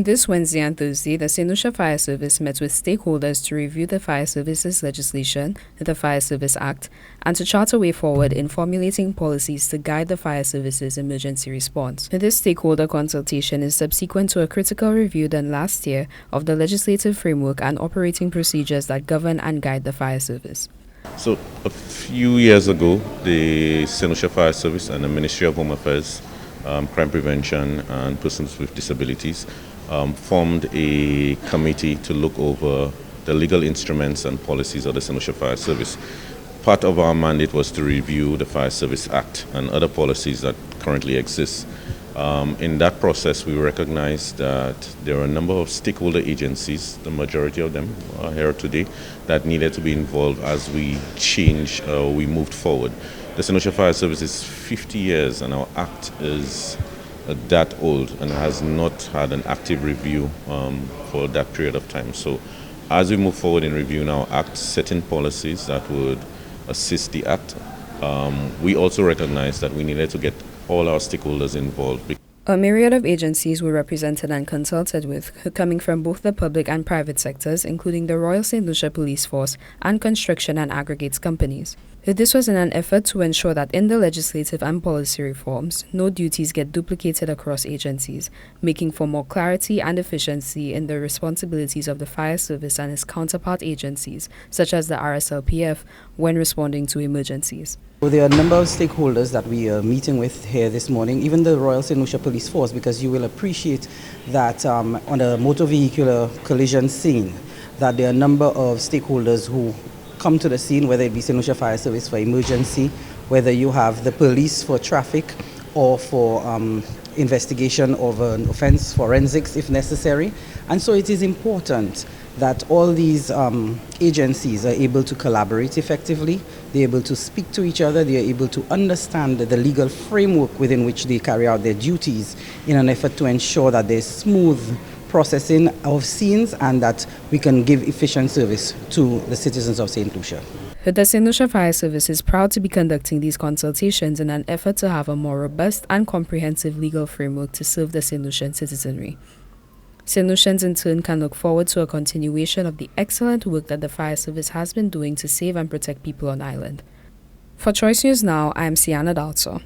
This Wednesday and Thursday, the Saint Lucia Fire Service met with stakeholders to review the fire services legislation, the Fire Service Act, and to chart a way forward in formulating policies to guide the fire service's emergency response. This stakeholder consultation is subsequent to a critical review done last year of the legislative framework and operating procedures that govern and guide the fire service. So a few years ago, the Saint Lucia Fire Service and the Ministry of Home Affairs, Crime Prevention and Persons with Disabilities formed a committee to look over the legal instruments and policies of the Saint Lucia Fire Service. Part of our mandate was to review the Fire Service Act and other policies that currently exist. In that process, we recognized that there are a number of stakeholder agencies, the majority of them are here today, that needed to be involved as we we moved forward. The Saint Lucia Fire Service is 50 years and our act is that old and has not had an active review for that period of time. So as we move forward in reviewing our act, setting policies that would assist the act, we also recognize that we needed to get all our stakeholders involved. A myriad of agencies were represented and consulted with, coming from both the public and private sectors, including the Royal Saint Lucia Police Force and construction and aggregates companies. This was in an effort to ensure that in the legislative and policy reforms, no duties get duplicated across agencies, making for more clarity and efficiency in the responsibilities of the fire service and its counterpart agencies, such as the RSLPF, when responding to emergencies. There are a number of stakeholders that we are meeting with here this morning, even the Royal Saint Lucia Police Force, because you will appreciate that on a motor vehicular collision scene, that there are a number of stakeholders who come to the scene, whether it be Saint Lucia Fire Service for emergency, whether you have the police for traffic or for investigation of an offense, forensics if necessary. And so it is important that all these agencies are able to collaborate effectively, they're able to speak to each other, they're able to understand the legal framework within which they carry out their duties in an effort to ensure that there's smooth processing of scenes and that we can give efficient service to the citizens of Saint Lucia. The Saint Lucia Fire Service is proud to be conducting these consultations in an effort to have a more robust and comprehensive legal framework to serve the Saint Lucian citizenry. Saint Lucians in turn can look forward to a continuation of the excellent work that the fire service has been doing to save and protect people on island. For Choice News Now, I am Cianna Dalsan.